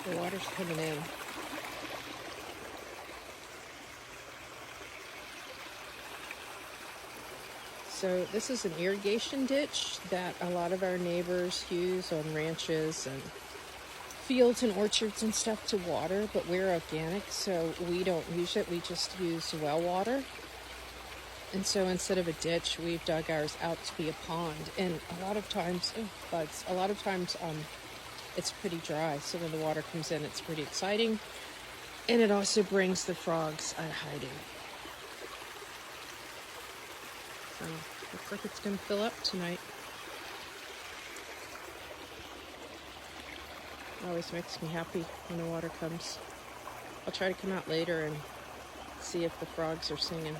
The water's coming in. So this is an irrigation ditch that a lot of our neighbors use on ranches and fields and orchards and stuff to water, but we're organic, so we don't use it. We just use well water. And so instead of a ditch, we've dug ours out to be a pond. And a lot of times, it's pretty dry. So when the water comes in, it's pretty exciting. And it also brings the frogs out of hiding. So looks like it's going to fill up tonight. It always makes me happy when the water comes. I'll try to come out later and see if the frogs are singing.